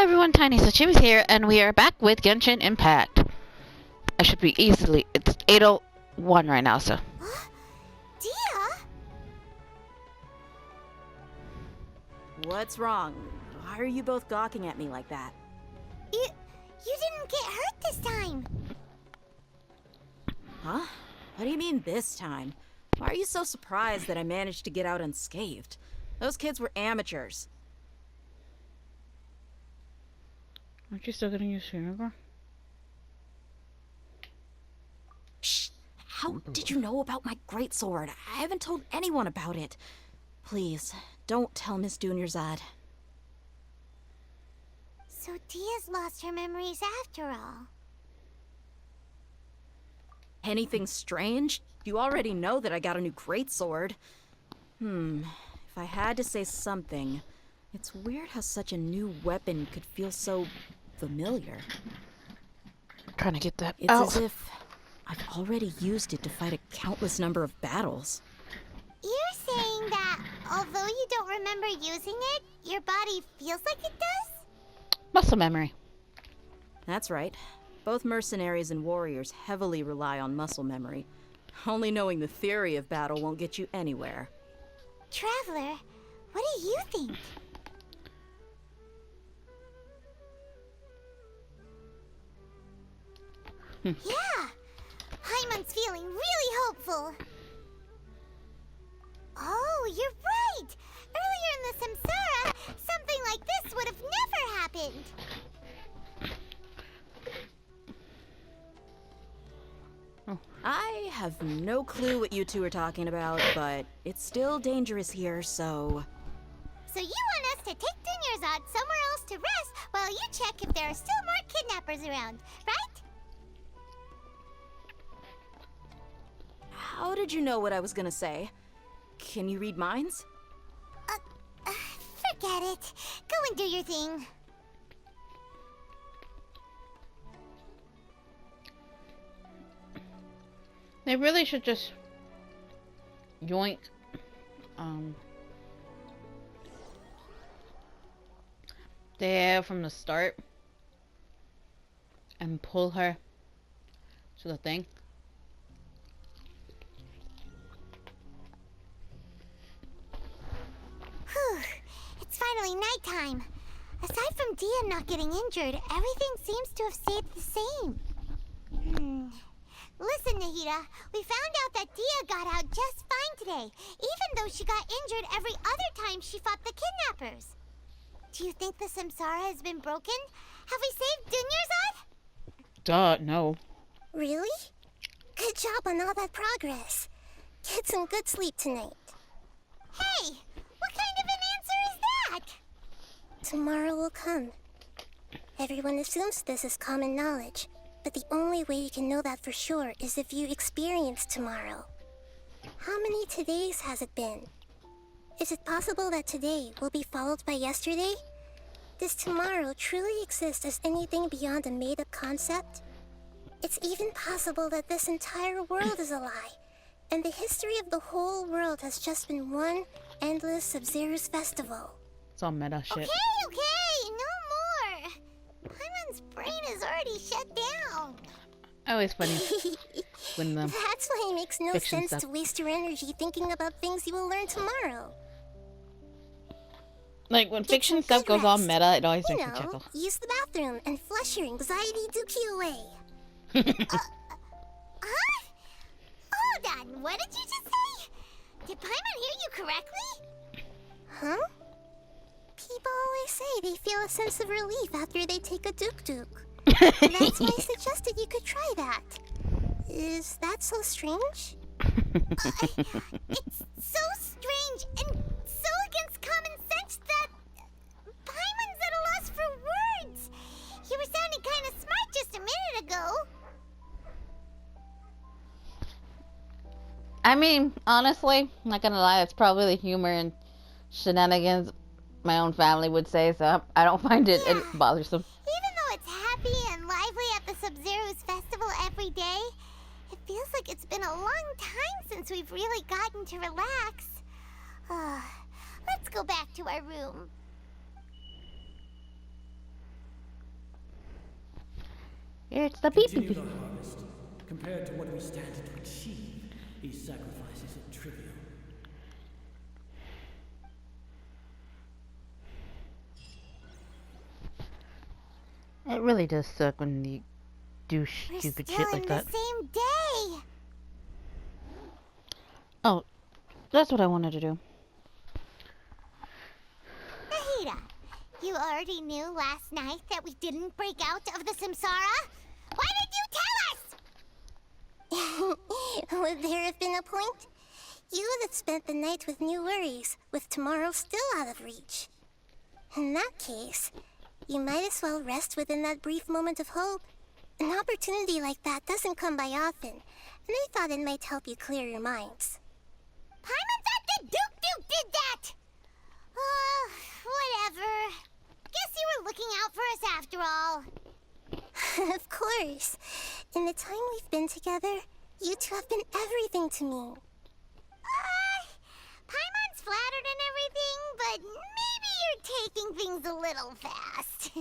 everyone, Tiniestofchibis here, and we are back with Genshin Impact. I should be easily. It's 8:01 right now, so. Dia? What's wrong? Why are you both gawking at me like that? You didn't get hurt this time. Huh? What do you mean this time? Why are you so surprised that I managed to get out unscathed? Those kids were amateurs. Aren't you still getting your vinegar? Shh! How did you know about my greatsword? I haven't told anyone about it. Please, don't tell Miss Dunyarzad. So Dia's lost her memories after all. Anything strange? You already know that I got a new greatsword. If I had to say something, it's weird how such a new weapon could feel so familiar. I'm trying to get that It's out. as if I've already used it to fight a countless number of battles. You're saying that although you don't remember using it, your body feels like it does? Muscle memory. That's right. Both mercenaries and warriors heavily rely on muscle memory. Only knowing the theory of battle won't get you anywhere. Traveler, what do you think? Yeah, Paimon's feeling really hopeful. Oh, you're right. Earlier in the Samsara, something like this would have never happened. I have no clue what you two are talking about, but it's still dangerous here, so... So you want us to take Dunyarzad somewhere else to rest while you check if there are still more kidnappers around, right? How did you know what I was gonna say? Can you read minds? Forget it. Go and do your thing. They really should just yoink there from the start and pull her to the thing. Whew. It's finally nighttime. Aside from Dia not getting injured, everything seems to have stayed the same. Listen, Nahida, we found out that Dia got out just fine today, even though she got injured every other time she fought the kidnappers. Do you think the Samsara has been broken? Have we saved Dunyarzad? Duh, no. Really? Good job on all that progress. Get some good sleep tonight. Hey, what kind of an answer is that? Tomorrow will come. Everyone assumes this is common knowledge, but the only way you can know that for sure is if you experience tomorrow. How many todays has it been? Is it possible that today will be followed by yesterday? Does tomorrow truly exist as anything beyond a made-up concept? It's even possible that this entire world is a lie, and the history of the whole world has just been one endless Sub-Zero's festival. It's all meta shit. Okay, no more! Paimon's brain is already shut down. Always funny when the That's why it makes no fiction sense stuff. to waste your energy thinking about things you will learn tomorrow. like when Get fiction some stuff good goes all rest. meta, it always You makes me know, chuckle. use the bathroom and flush your anxiety dookie away. Huh? Hold on, what did you just say? Did Paimon hear you correctly? Huh? People always say they feel a sense of relief after they take a duk-duk. That's why I suggested you could try that. Is that so strange? It's so strange and so against common sense that Paimon's at a loss for words. You were sounding kind of smart just a minute ago. I mean, honestly, I'm not gonna lie, it's probably the humor and shenanigans my own family would say, so I don't find it Yeah. bothersome. Even though it's happy and lively at the Sub-Zero's festival every day, it feels like it's been a long time since we've really gotten to relax. Let's go back to our room. It's the beep beep Continue beep. the harvest. Compared to what we stand to achieve, these sacrifices are trivial. It really does suck when you do We're stupid still shit in like the that. same day. Oh, that's what I wanted to do. Nahida, you already knew last night that we didn't break out of the samsara? Why did you tell us? Would there have been a point? You would have spent the night with new worries, with tomorrow still out of reach. In that case, you might as well rest within that brief moment of hope. An opportunity like that doesn't come by often, and I thought it might help you clear your minds. Paimon thought the Duke did that! Whatever. Guess you were looking out for us after all. Of course. In the time we've been together, you two have been everything to me. Paimon's flattered and everything, but maybe you're taking things a little fast.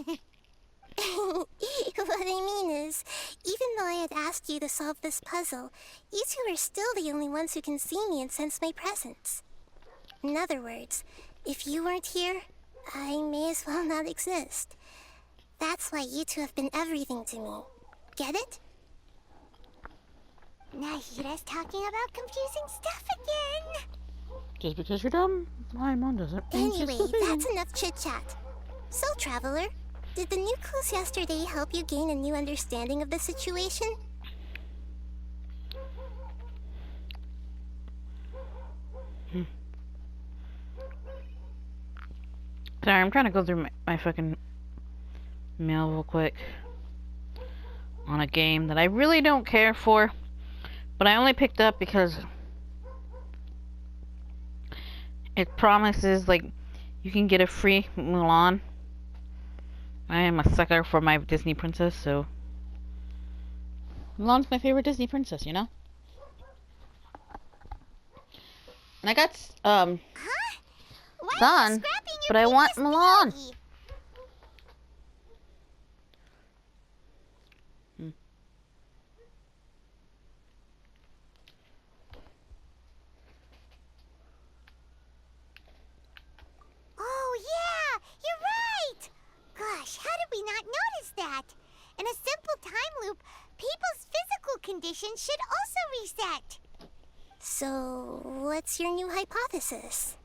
What I mean is, even though I had asked you to solve this puzzle, you two are still the only ones who can see me and sense my presence. In other words, if you weren't here, I may as well not exist. That's why you two have been everything to me. Get it? Nahida's talking about confusing stuff again. Just because you're dumb, my mom doesn't. Anyway, that's enough chit-chat. So, Traveler, did the new clues yesterday help you gain a new understanding of the situation? Sorry, I'm trying to go through my fucking mail real quick on a game that I really don't care for, but I only picked up because it promises, like, you can get a free Mulan. I am a sucker for my Disney princess, so Mulan's my favorite Disney princess, you know? And I got, Huh? Why are you Sun, scrapping your but I want previous Mulan. theory? Oh, yeah! You're right! Gosh, how did we not notice that? In a simple time loop, people's physical conditions should also reset. So, what's your new hypothesis?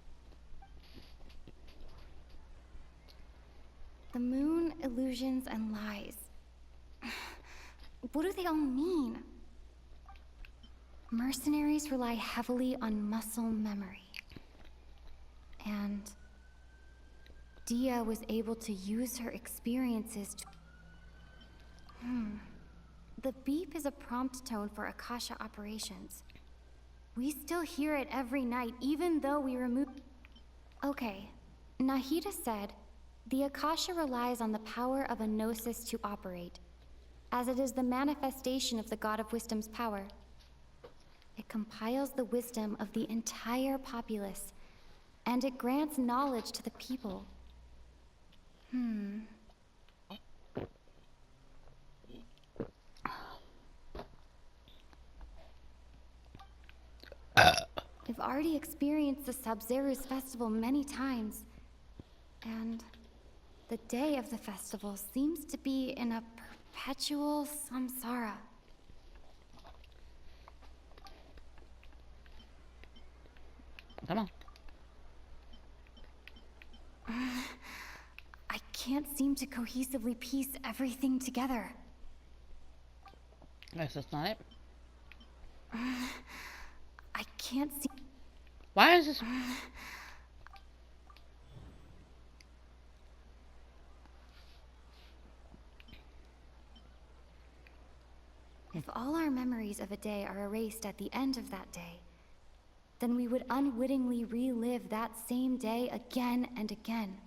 The moon, illusions, and lies. What do they all mean? Mercenaries rely heavily on muscle memory. And Dia was able to use her experiences to... The beep is a prompt tone for Akasha operations. We still hear it every night, even though we remove... Okay, Nahida said, the Akasha relies on the power of a gnosis to operate, as it is the manifestation of the God of Wisdom's power. It compiles the wisdom of the entire populace, and it grants knowledge to the people. I've already experienced the Sub-Zeru's festival many times, and the day of the festival seems to be in a perpetual samsara. Come on. I can't seem to cohesively piece everything together. Guess that's not it. I can't see... Why is this? If all our memories of a day are erased at the end of that day, then we would unwittingly relive that same day again and again.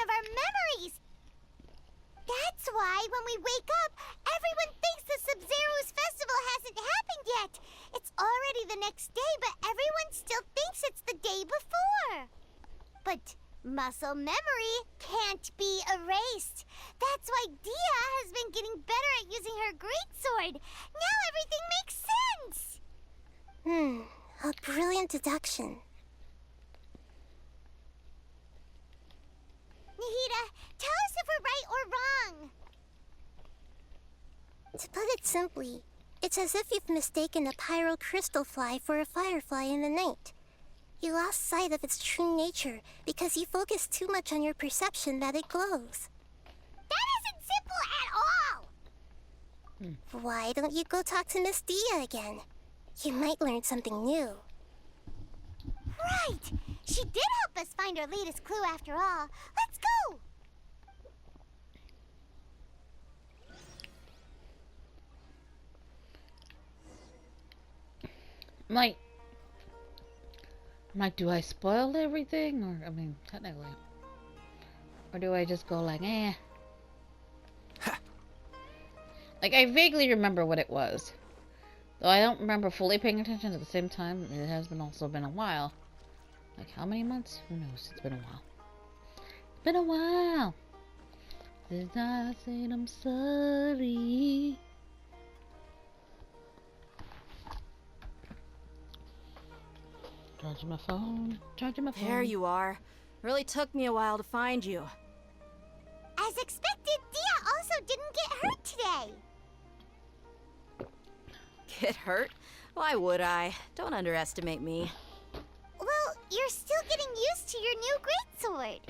of our memories. That's why when we wake up, everyone thinks the Sub-Zero's festival hasn't happened yet. It's already the next day, but everyone still thinks it's the day before. But muscle memory can't be erased. That's why Dia has been getting better at using her greatsword. Now everything makes sense. A brilliant deduction. Nahida, tell us if we're right or wrong. To put it simply, it's as if you've mistaken a pyro crystal fly for a firefly in the night. You lost sight of its true nature because you focused too much on your perception that it glows. That isn't simple at all! Why don't you go talk to Miss Dia again? You might learn something new. Right! She did help us find our latest clue after all. Let's go! Like, do I spoil everything? Or, I mean, technically. Or do I just go like, eh? Like, I vaguely remember what it was. Though I don't remember fully paying attention at the same time. It has also been a while. Like, how many months? Who knows? It's been a while. It's been a while since I said I'm sorry. Charging my phone. Charging my phone. There you are. Really took me a while to find you. As expected, Dia also didn't get hurt today. Get hurt? Why would I? Don't underestimate me. Well, you're still getting used to your new greatsword.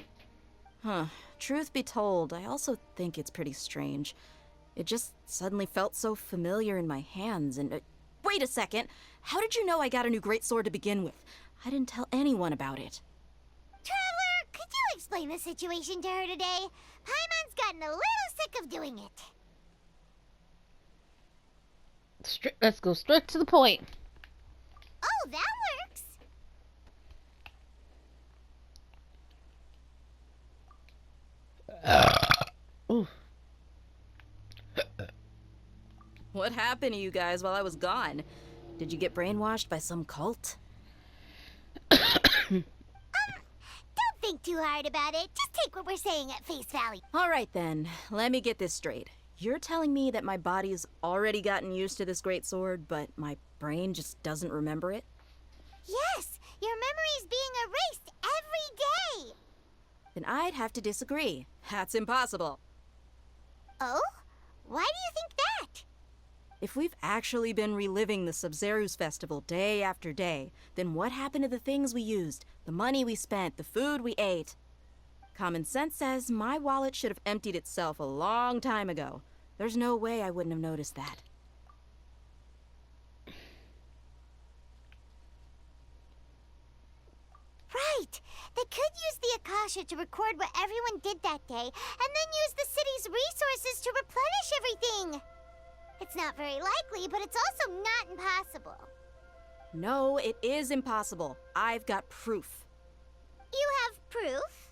Huh. Truth be told, I also think it's pretty strange. It just suddenly felt so familiar in my hands and... wait a second! How did you know I got a new greatsword to begin with? I didn't tell anyone about it. Traveler, could you explain the situation to her today? Paimon's gotten a little sick of doing it. Let's go straight to the point. Oh, that works. Ooh. What happened to you guys while I was gone? Did you get brainwashed by some cult? Don't think too hard about it. Just take what we're saying at face value. Alright then, let me get this straight. You're telling me that my body's already gotten used to this greatsword, but my brain just doesn't remember it? Yes, your memory's being erased every day. Then I'd have to disagree. That's impossible. Oh? Why do you think that? If we've actually been reliving the Sub-Zero's festival day after day, then what happened to the things we used, the money we spent, the food we ate? Common sense says my wallet should have emptied itself a long time ago. There's no way I wouldn't have noticed that. Right. They could use the Akasha to record what everyone did that day, and then use the city's resources to replenish everything. It's not very likely, but it's also not impossible. No, it is impossible. I've got proof. You have proof?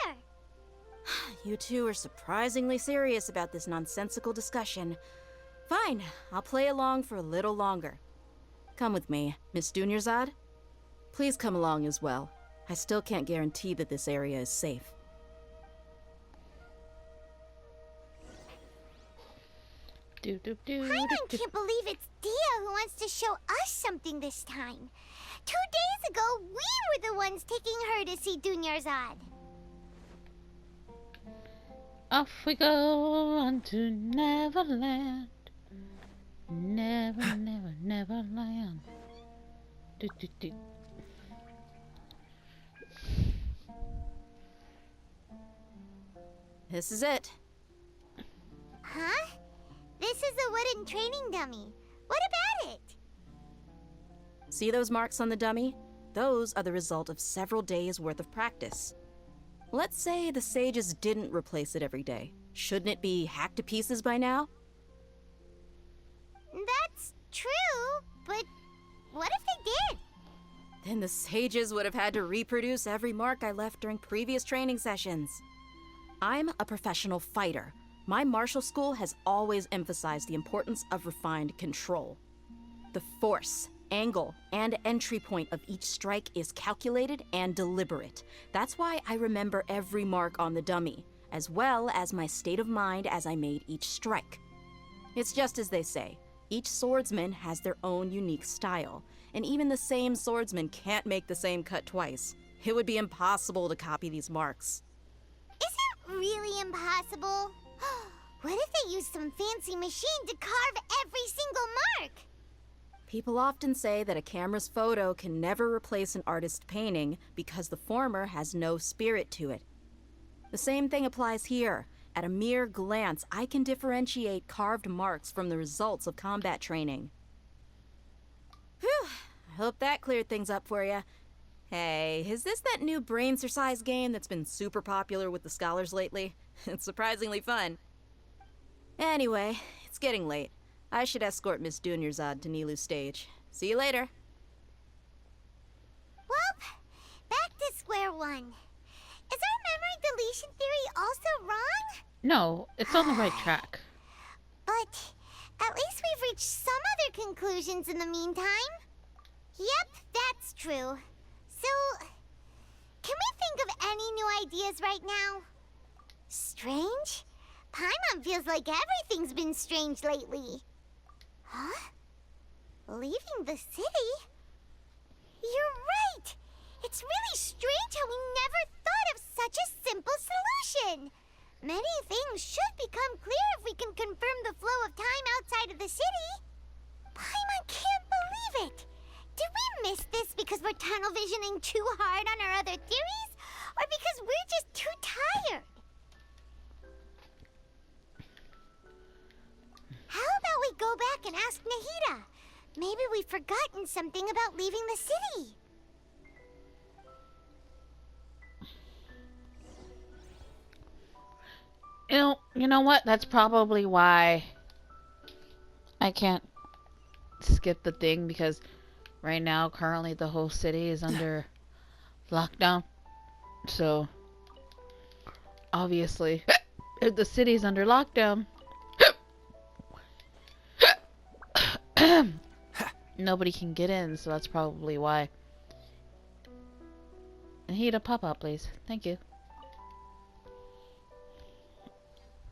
Where? You two are surprisingly serious about this nonsensical discussion. Fine, I'll play along for a little longer. Come with me, Miss Dunyarzad. Please come along as well. I still can't guarantee that this area is safe. Paimon can't believe it's Dia who wants to show us something this time. 2 days ago, we were the ones taking her to see Dunyarzad. Off we go unto Neverland. Never, never, Neverland. Do, do, do. This is it. Huh? This is a wooden training dummy. What about it? See those marks on the dummy? Those are the result of several days' worth of practice. Let's say the sages didn't replace it every day. Shouldn't it be hacked to pieces by now? That's true, but what if they did? Then the sages would have had to reproduce every mark I left during previous training sessions. I'm a professional fighter. My martial school has always emphasized the importance of refined control. The force, angle, and entry point of each strike is calculated and deliberate. That's why I remember every mark on the dummy, as well as my state of mind as I made each strike. It's just as they say, each swordsman has their own unique style, and even the same swordsman can't make the same cut twice. It would be impossible to copy these marks. Is it really impossible? What if they use some fancy machine to carve every single mark? People often say that a camera's photo can never replace an artist's painting because the former has no spirit to it. The same thing applies here. At a mere glance, I can differentiate carved marks from the results of combat training. Whew, I hope that cleared things up for you. Hey, is this that new brain exercise game that's been super popular with the scholars lately? It's surprisingly fun. Anyway, it's getting late. I should escort Miss Dunyarzad to Nilu's stage. See you later. Well, back to square one. Is our memory deletion theory also wrong? No, it's on the right track. But at least we've reached some other conclusions in the meantime. Yep, that's true. So, can we think of any new ideas right now? Strange? Paimon feels like everything's been strange lately. Huh? Leaving the city? You're right! It's really strange how we never thought of such a simple solution! Many things should become clear if we can confirm the flow of time outside of the city. Paimon can't believe it! Did we miss this because we're tunnel visioning too hard on our other theories? Or because we're just too tired? How about we go back and ask Nahida? Maybe we've forgotten something about leaving the city. You know what? That's probably why I can't skip the thing, because right now, currently, the whole city is under lockdown. So, obviously, if the city's under lockdown, nobody can get in, so that's probably why. Nahida, pop up, please. Thank you.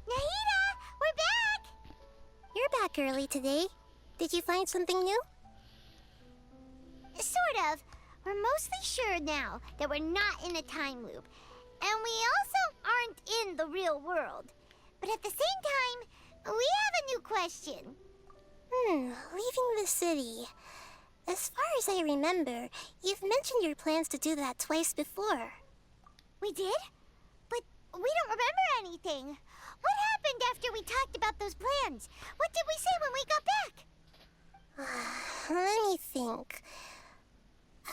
Nahida, we're back! You're back early today. Did you find something new? Sort of. We're mostly sure now that we're not in a time loop. And we also aren't in the real world. But at the same time, we have a new question. Leaving the city. As far as I remember, you've mentioned your plans to do that twice before. We did? But we don't remember anything. What happened after we talked about those plans? What did we say when we got back? Let me think.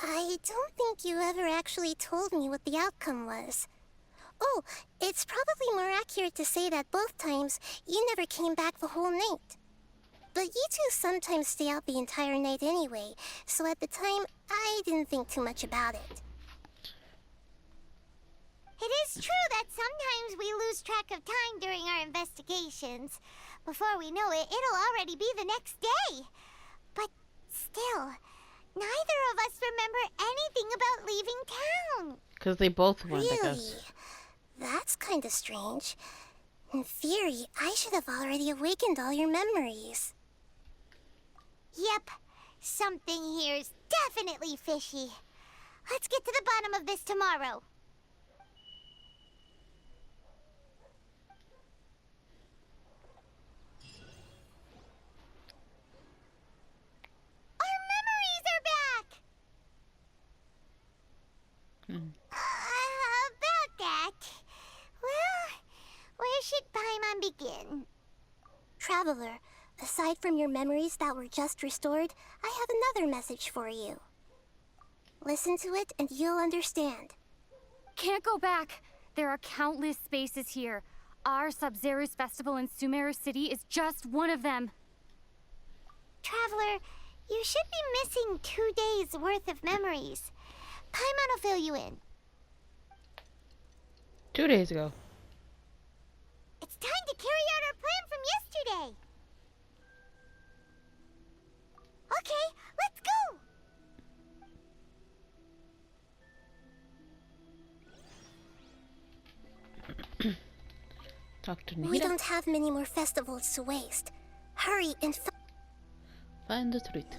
I don't think you ever actually told me what the outcome was. Oh, it's probably more accurate to say that both times you never came back the whole night. But you two sometimes stay out the entire night anyway, so at the time, I didn't think too much about it. It is true that sometimes we lose track of time during our investigations. Before we know it, it'll already be the next day. But still, neither of us remember anything about leaving town. Because they both went, Really? I guess. That's kinda strange. In theory, I should have already awakened all your memories. Yep, something here's definitely fishy. Let's get to the bottom of this tomorrow. Our memories are back! About that. Well, where should Paimon begin? Traveler, aside from your memories that were just restored, I have another message for you. Listen to it and you'll understand. Can't go back. There are countless spaces here. Our Sub-Zero's festival in Sumeru City is just one of them. Traveler, you should be missing 2 days worth of memories. Paimon will fill you in. 2 days ago. It's time to carry out our plan from yesterday. Okay, let's go. Talk to We Nita. don't have many more festivals to waste. Hurry and Find the truth.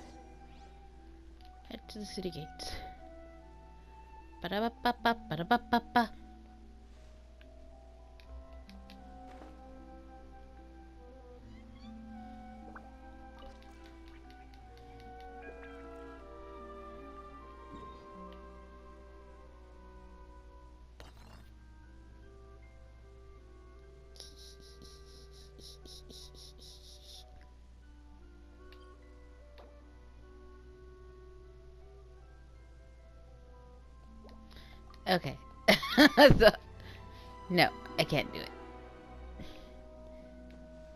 Head to the city gates. Ba-da-ba-ba-ba, ba-da-ba-ba-ba. Okay. So, no, I can't do it.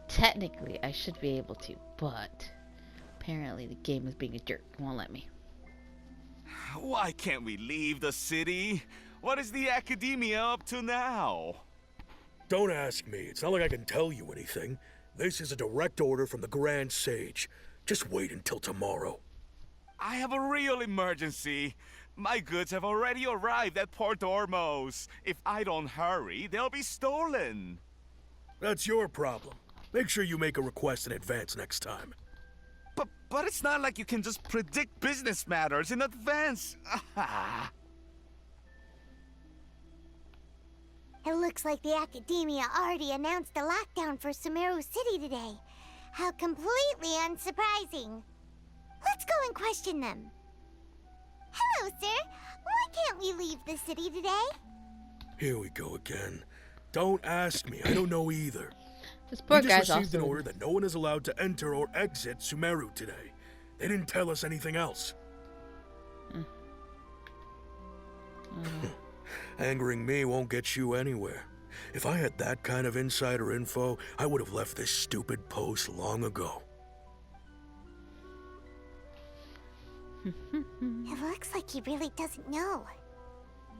Technically, I should be able to, but apparently the game is being a jerk. It won't let me. Why can't we leave the city? What is the academia up to now? Don't ask me. It's not like I can tell you anything. This is a direct order from the Grand Sage. Just wait until tomorrow. I have a real emergency. My goods have already arrived at Port Ormos. If I don't hurry, they'll be stolen. That's your problem. Make sure you make a request in advance next time. But it's not like you can just predict business matters in advance. It looks like the Academia already announced a lockdown for Sumeru City today. How completely unsurprising. Let's go and question them. Hello, sir. Why can't we leave the city today? Here we go again. Don't ask me. I don't know either. This poor We guy's just received an also... order that no one is allowed to enter or exit Sumeru today. They didn't tell us anything else. Angering me won't get you anywhere. If I had that kind of insider info, I would have left this stupid post long ago. It looks like he really doesn't know.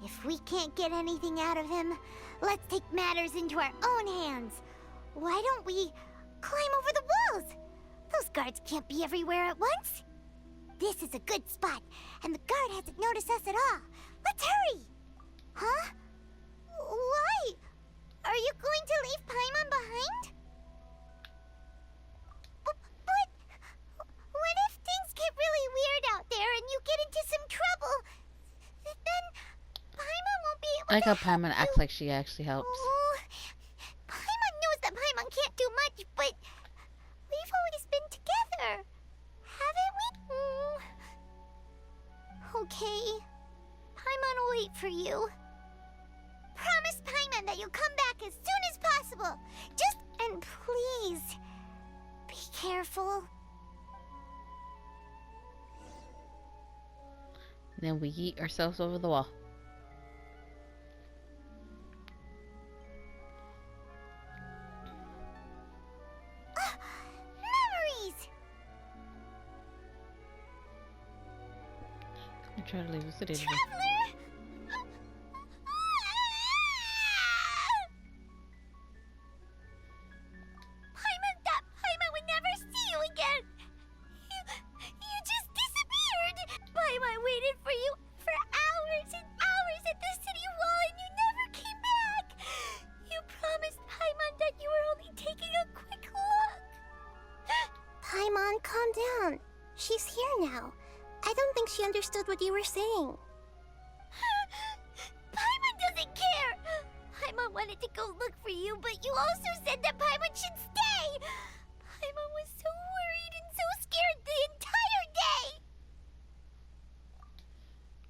If we can't get anything out of him, let's take matters into our own hands. Why don't we climb over the walls? Those guards can't be everywhere at once. This is a good spot, and the guard hasn't noticed us at all. Let's hurry! Huh? Why? Are you going to leave Paimon behind? But what if things get really weird out there and you get into some trouble? Then Paimon won't be able I like to how Paimon acts like she actually helps. Oh, Paimon knows that Paimon can't do much, but we've always been together, haven't we? Okay. Paimon will wait for you. Promise Paimon that you'll come back as soon as possible. And please, be careful. Then we yeet ourselves over the wall. Memories! I try to leave the city today. Traveler! Paimon thought Paimon would never see you again. You just disappeared. Paimon waited for you for hours and hours at the city wall and you never came back. You promised Paimon that you were only taking a quick look. Paimon, calm down. She's here now. I don't think she understood what you were saying. Paimon doesn't care! Paimon wanted to go look for you, but you also said that Paimon should stay! Paimon was so worried and so scared the entire day!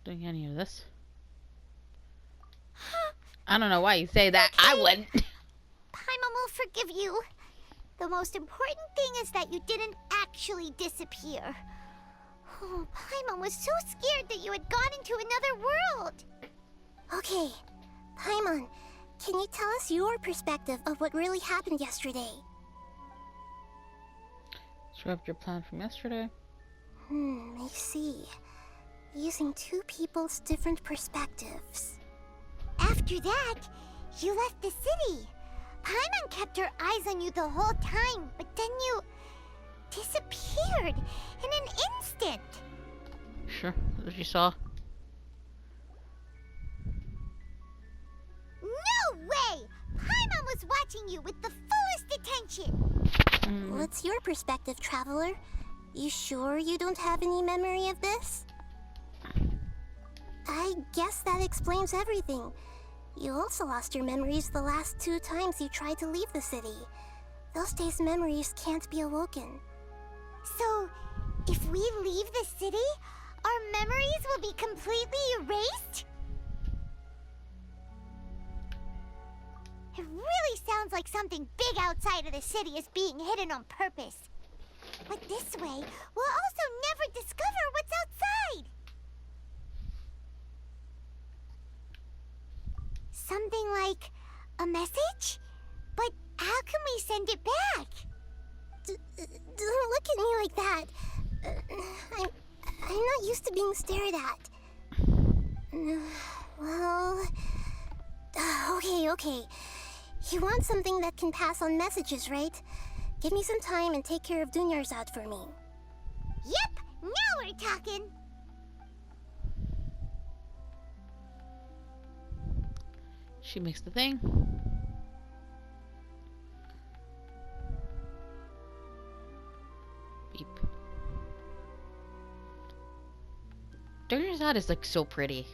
Doing any of this? I don't know why you say that. I wouldn't. Paimon will forgive you. The most important thing is that you didn't actually disappear. Oh, Paimon was so scared that you had gone into another world. Okay, Paimon, can you tell us your perspective of what really happened yesterday? Screw up your plan from yesterday. I see. using two people's different perspectives. After that, you left the city. Paimon kept her eyes on you the whole time, but then you disappeared in an instant. Sure, that's what you saw. No way! Paimon was watching you with the fullest attention. What's your perspective, Traveler? You sure you don't have any memory of this? I guess that explains everything. You also lost your memories the last 2 times you tried to leave the city. Those days' memories can't be awoken. So, if we leave the city, our memories will be completely erased? It really sounds like something big outside of the city is being hidden on purpose. But this way, we'll also never discover what's outside. Something like a message? But how can we send it back? Don't look at me like that. I'm not used to being stared at. Well... Okay. You want something that can pass on messages, right? Give me some time and take care of Dunyarzad for me. Yep! Now we're talking! She makes the thing. Beep. Dunyarzad is like so pretty.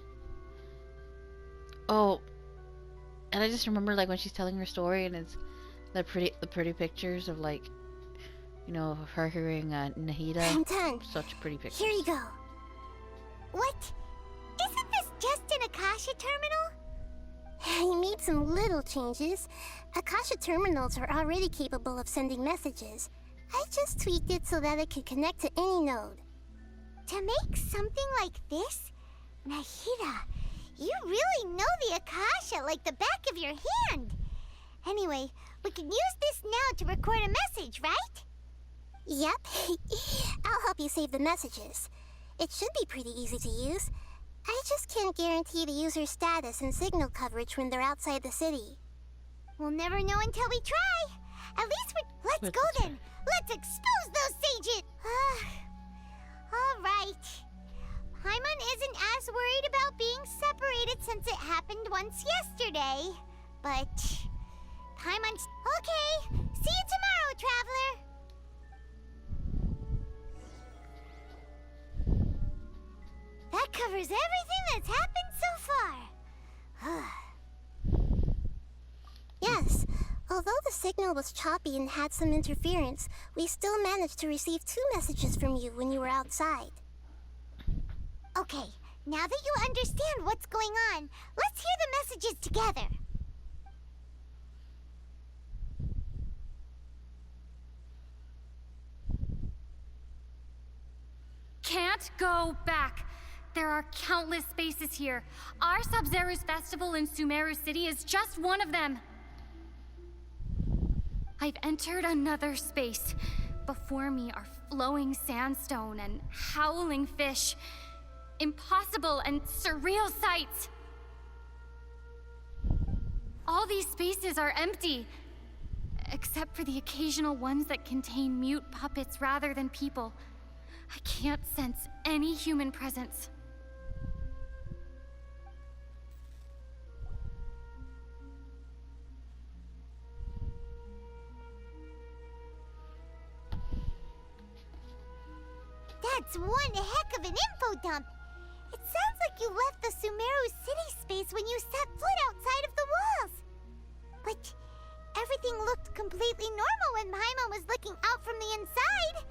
Oh, and I just remember like when she's telling her story and it's the pretty pictures of like, you know, of her hearing Nahida. I'm done. Such pretty pictures. Here you go. What? Isn't this just an Akasha terminal? You made some little changes. Akasha terminals are already capable of sending messages. I just tweaked it so that it could connect to any node. To make something like this? Nahida, you really know the Akasha like the back of your hand. Anyway, we can use this now to record a message, right? Yep. I'll help you save the messages. It should be pretty easy to use. I just can't guarantee the user's status and signal coverage when they're outside the city. We'll never know until we try. At least Let's go then. Let's expose those sages. All right. Paimon isn't as worried about being separated since it happened once yesterday. But Paimon's... Okay. See you tomorrow, Traveler. That covers everything that's happened so far. Yes, although the signal was choppy and had some interference, we still managed to receive 2 messages from you when you were outside. Okay, now that you understand what's going on, let's hear the messages together. Can't go back. There are countless spaces here. Our Sub-Zero's festival in Sumeru City is just one of them. I've entered another space. Before me are flowing sandstone and howling fish. Impossible and surreal sights. All these spaces are empty, except for the occasional ones that contain mute puppets rather than people. I can't sense any human presence. That's one heck of an info dump. It sounds like you left the Sumeru City space when you set foot outside of the walls. But everything looked completely normal when Paimon was looking out from the inside.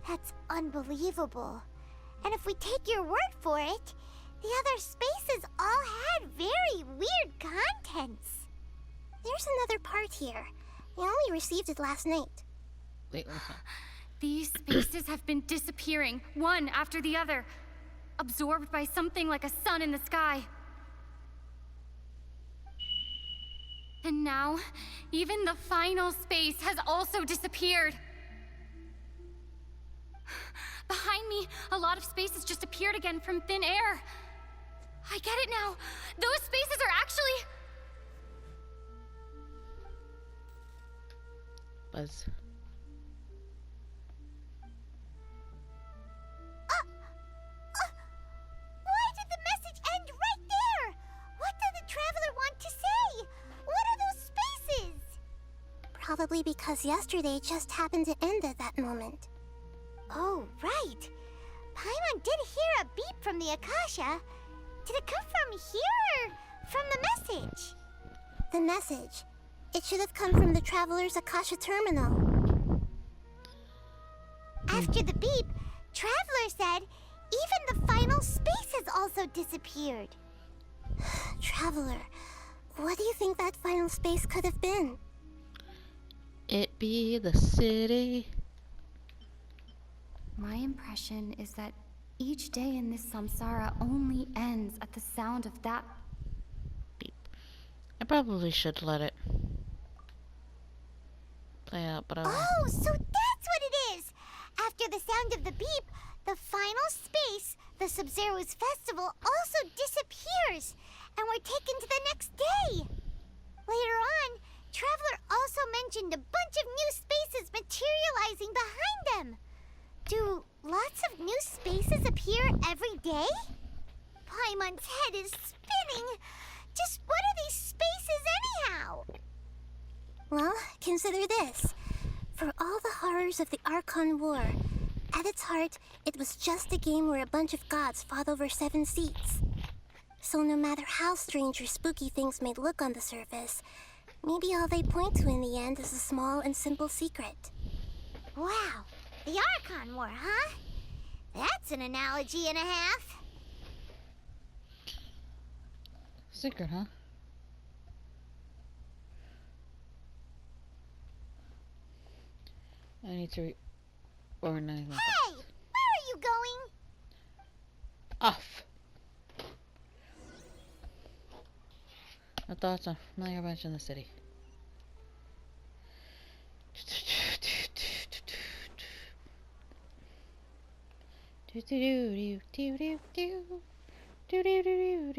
That's unbelievable. And if we take your word for it, the other spaces all had very weird contents. There's another part here. We only received it last night. Wait, what's that? These spaces have been disappearing, one after the other, absorbed by something like a sun in the sky. And now, even the final space has also disappeared. Behind me, me, a lot of spaces just appeared again from thin air. I get it now. Those spaces are actually... Buzz. Why did the message end right there? What did the traveler want to say? What are those spaces? Probably because yesterday just happened to end at that moment. Oh, right. Paimon did hear a beep from the Akasha. Did it come from here or from the message? The message. It should have come from the Traveler's Akasha terminal. After the beep, Traveler said even the final spaces also disappeared. Traveler, what do you think that final space could have been? It be the city. My impression is that each day in this samsara only ends at the sound of that. Beep. I probably should let it play out, but I won't. Oh, so that's what it is! After the sound of the beep, the final space, the Sub-Zero's festival, also disappears, and we're taken to the next day. Later on, Traveler also mentioned a bunch of new spaces materializing behind them. Do lots of new spaces appear every day? Paimon's head is spinning. Just what are these spaces anyhow? Well, consider this. For all the horrors of the Archon War, at its heart, it was just a game where a bunch of gods fought over 7 seats. So no matter how strange or spooky things may look on the surface, maybe all they point to in the end is a small and simple secret. Wow, the Archon War, huh? That's an analogy and a half. Secret, huh? I need to organize my Hey, where are you going? off. My thoughts on familiar bunch in the city.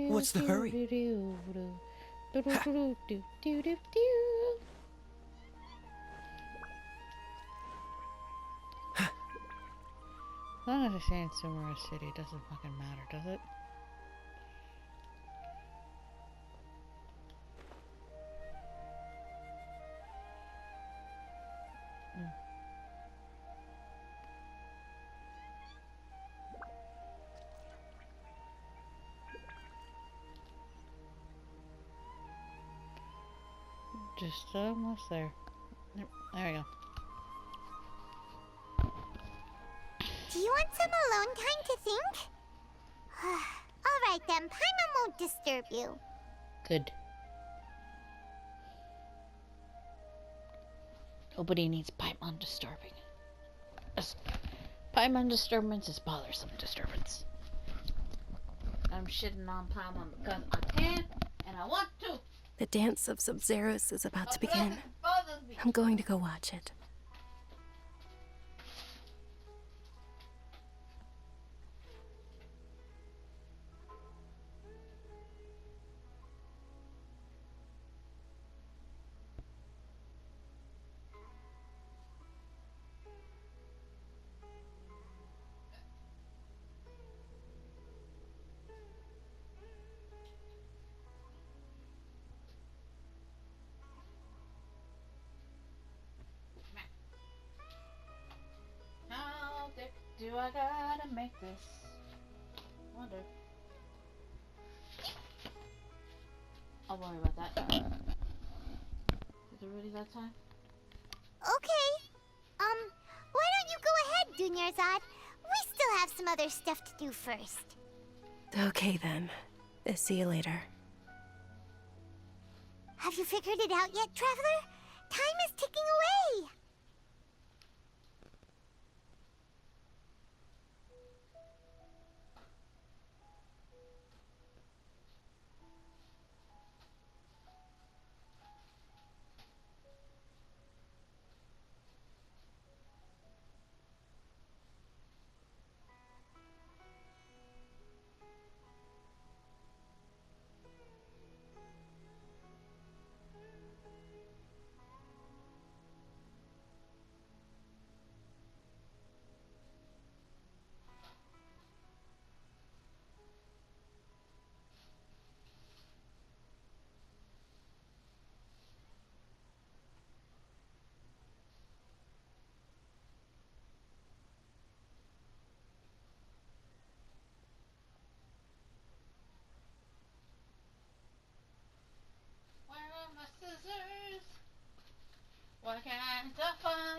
What's the hurry? As long as I stay in Sumeru City, it doesn't fucking matter, does it? Just almost there. Yep, there we go. Do you want some alone time to think? All right then, Paimon won't disturb you. Good. Nobody needs Paimon disturbing. Paimon disturbance is bothersome disturbance. I'm shitting on Paimon because I can and I want to. The dance of Sub-Zeros is about to begin. Bothers me. I'm going to go watch it. How thick do I gotta make this? Wonder. I'll worry about that. Is it really that time? Okay. Why don't you go ahead, Dunyarzad? We still have some other stuff to do first. Okay then. See you later. Have you figured it out yet, Traveler? Time is ticking away.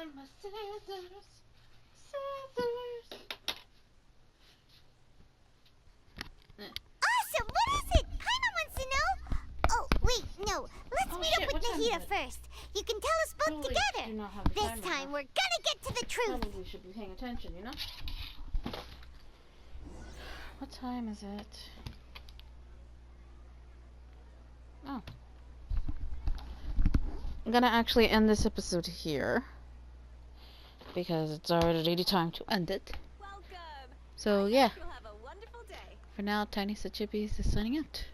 I'm a scissors. Scissors. Awesome! What is it? Paimon wants to know. Oh, wait, no. Let's meet up with Nahida first. You can tell us both Totally together. do not have the This time right time, now. we're gonna get to the truth. Probably should be paying attention, you know? What time is it? Oh. I'm gonna actually end this episode here. Because it's already time to end it. Welcome. So, yeah. You'll have a wonderful day. For now, Tiniestofchibis is signing out.